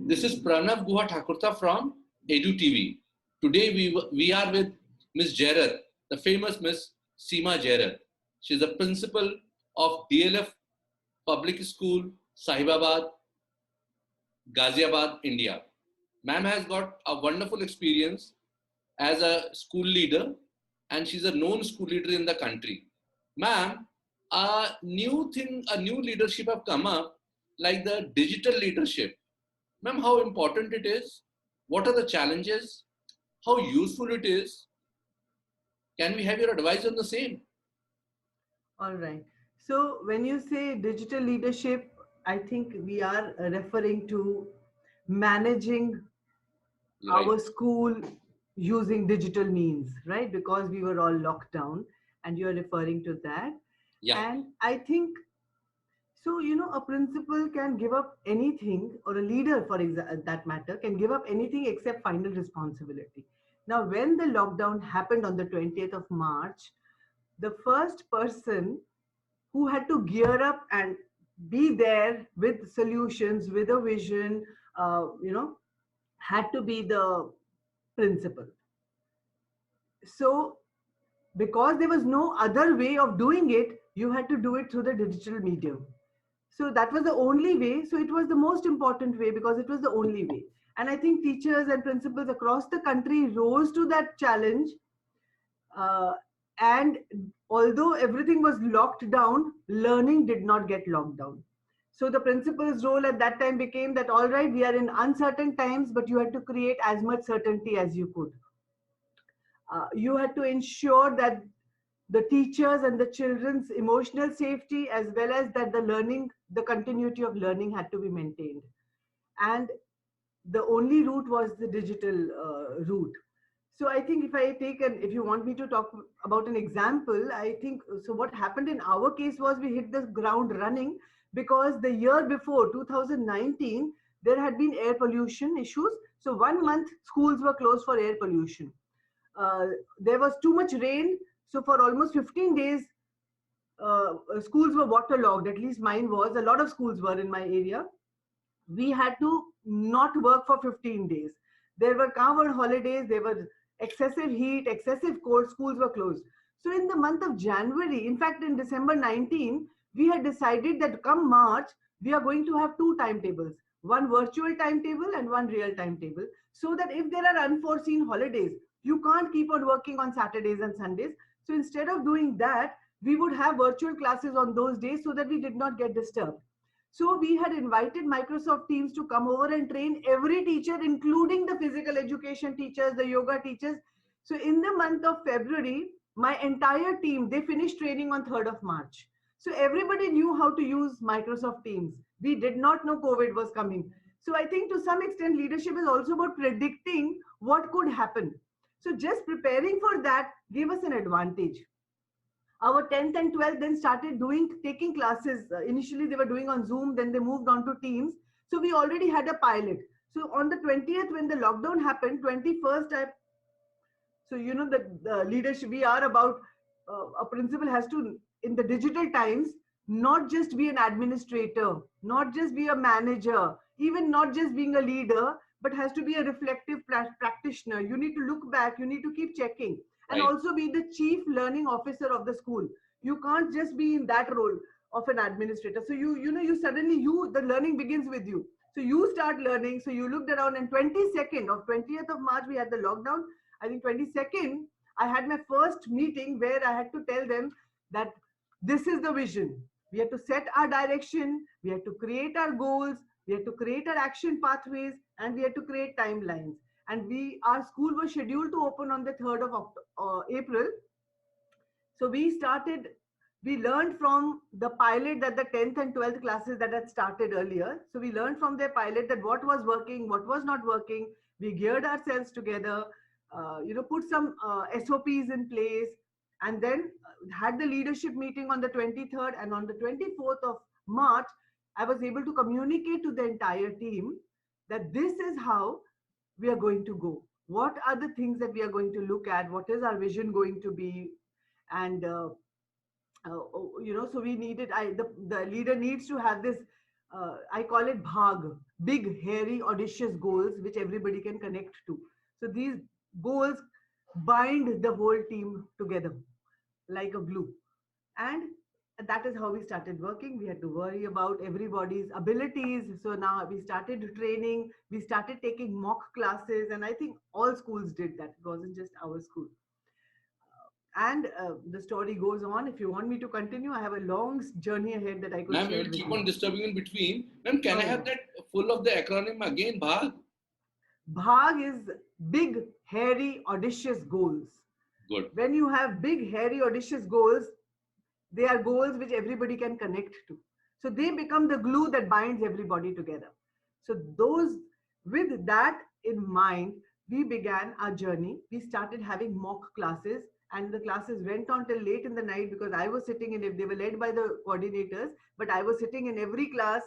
This is Pranav Guha Thakurta from Edu TV. Today we are with Miss Jairat, the famous Miss Seema Jairat. She is the principal of DLF Public School, Sahibabad, Ghaziabad, India. Ma'am has got a wonderful experience as a school leader, and she's a known school leader in the country. Ma'am, a new leadership have come up, like the digital leadership. Ma'am, how important it is? What are the challenges? How useful it is? Can we have your advice on the same? All right. So when you say digital leadership, I think we are referring to managing Right. our school using digital means, right? Because we were all locked down, and you're referring to that. Yeah. And I think so, a principal can give up anything, or a leader, for that matter, can give up anything except final responsibility. Now, when the lockdown happened on the 20th of March, the first person who had to gear up and be there with solutions, with a vision, had to be the principal. So, because there was no other way of doing it, you had to do it through the digital medium. So that was the only way. So it was the most important way because it was the only way. And I think teachers and principals across the country rose to that challenge. Uh, and although everything was locked down, learning did not get locked down. So the principal's role at that time became that, all right, we are in uncertain times, but you had to create as much certainty as you could. You had to ensure that the teachers and the children's emotional safety, as well as that the continuity of learning had to be maintained. And the only route was the digital route. So I think if you want me to talk about an example, I think, so what happened in our case was we hit the ground running because the year before, 2019, there had been air pollution issues. So 1 month schools were closed for air pollution. There was too much rain. So for almost 15 days, schools were waterlogged. At least mine was. A lot of schools were in my area. We had to not work for 15 days. There were covered holidays. There was excessive heat, excessive cold. Schools were closed. So in the month of January, in fact, in December 19, we had decided that come March, we are going to have two timetables, one virtual timetable and one real timetable, so that if there are unforeseen holidays, you can't keep on working on Saturdays and Sundays. So instead of doing that, we would have virtual classes on those days so that we did not get disturbed. So we had invited Microsoft Teams to come over and train every teacher, including the physical education teachers, the yoga teachers. So in the month of February, my entire team, they finished training on 3rd of March. So everybody knew how to use Microsoft Teams. We did not know COVID was coming. So I think to some extent, leadership is also about predicting what could happen. So just preparing for that gave us an advantage. Our 10th and 12th then started taking classes. Initially they were doing on Zoom, then they moved on to Teams. So we already had a pilot. So on the 20th, when the lockdown happened, 21st, so the leadership, we are about, a principal has to, in the digital times, not just be an administrator, not just be a manager, even not just being a leader, but has to be a reflective practitioner. You need to look back, you need to keep checking, and Right. also be the chief learning officer of the school. You can't just be in that role of an administrator. So the learning begins with you. So you start learning. So you looked around, and 22nd of 20th of March, we had the lockdown. I think 22nd, I had my first meeting where I had to tell them that this is the vision. We have to set our direction, we have to create our goals, we have to create our action pathways, and we have to create timelines. And our school was scheduled to open on the 3rd of April. So we learned from the pilot that the 10th and 12th classes that had started earlier. So we learned from their pilot that what was working, what was not working. We geared ourselves together, put some SOPs in place, and then had the leadership meeting on the 23rd. And on the 24th of March, I was able to communicate to the entire team that this is how we are going to go. What are the things that we are going to look at? What is our vision going to be? And so we needed, the leader needs to have this, I call it bhag. big, hairy, audacious goals which everybody can connect to. So these goals bind the whole team together like a glue. And that is how we started working. We had to worry about everybody's abilities. So now we started training, we started taking mock classes, and I think all schools did that. It wasn't just our school. And the story goes on. If you want me to continue, I have a long journey ahead that I could Ma'am, you share will with keep you. on disturbing in between. Ma'am, can I Oh, have that full of the acronym again, Bhag? Bhag is big, hairy, audacious goals. Good. When you have big, hairy, audacious goals, they are goals which everybody can connect to. So they become the glue that binds everybody together. So those, with that in mind, we began our journey. We started having mock classes, and the classes went on till late in the night because I was sitting in, if they were led by the coordinators, but I was sitting in every class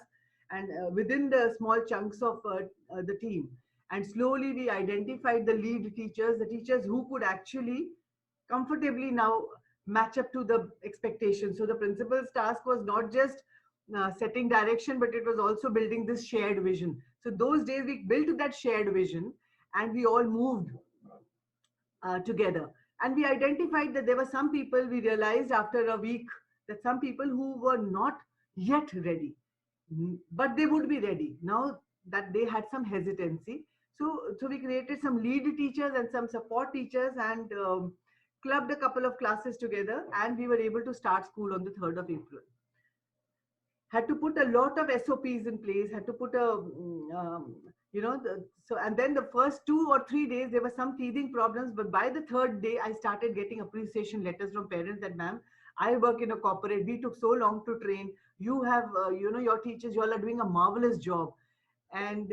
and within the small chunks of the team. And slowly we identified the lead teachers, the teachers who could actually comfortably now match up to the expectations. So the principal's task was not just setting direction, but it was also building this shared vision. So those days we built that shared vision and we all moved together. And we identified that there were some people, we realized after a week that some people who were not yet ready, but they would be ready now that they had some hesitancy. So we created some lead teachers and some support teachers and clubbed a couple of classes together, and we were able to start school on the 3rd of April. Had to put a lot of SOPs in place, had to put so, and then the first 2 or 3 days, there were some teething problems, but by the third day, I started getting appreciation letters from parents that, ma'am, I work in a corporate, we took so long to train, you have, your teachers, you all are doing a marvelous job. And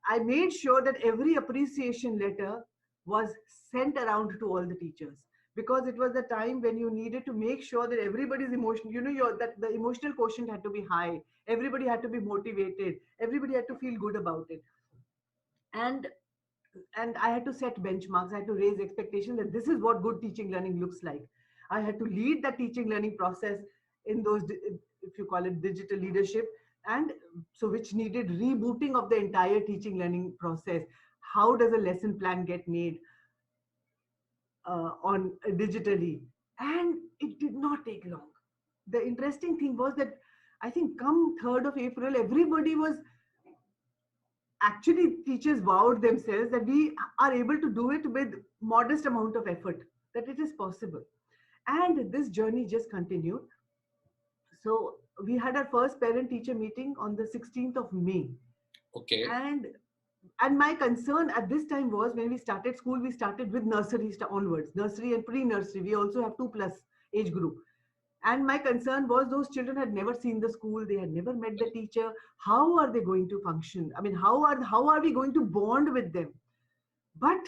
I made sure that every appreciation letter was sent around to all the teachers, because it was the time when you needed to make sure that everybody's emotion, that the emotional quotient had to be high, everybody had to be motivated, everybody had to feel good about it. And I had to set benchmarks, I had to raise expectations that this is what good teaching learning looks like. I had to lead the teaching learning process in those, if you call it digital leadership, and so which needed rebooting of the entire teaching learning process. How does a lesson plan get made on digitally? And it did not take long. The interesting thing was that I think come 3rd of April, everybody was actually, teachers vowed themselves that we are able to do it with modest amount of effort, that it is possible. And this journey just continued. So we had our first parent teacher meeting on the 16th of May. Okay. And my concern at this time was, when we started school, we started with nursery onwards, nursery and pre-nursery. We also have 2+ age group. And my concern was, those children had never seen the school, they had never met the teacher. How are they going to function? I mean, how are we going to bond with them? But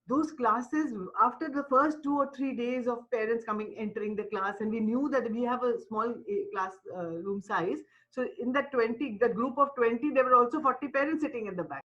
those classes, after the first 2 or 3 days of parents entering the class, and we knew that we have a small class room size. So in that group of 20, there were also 40 parents sitting at the back.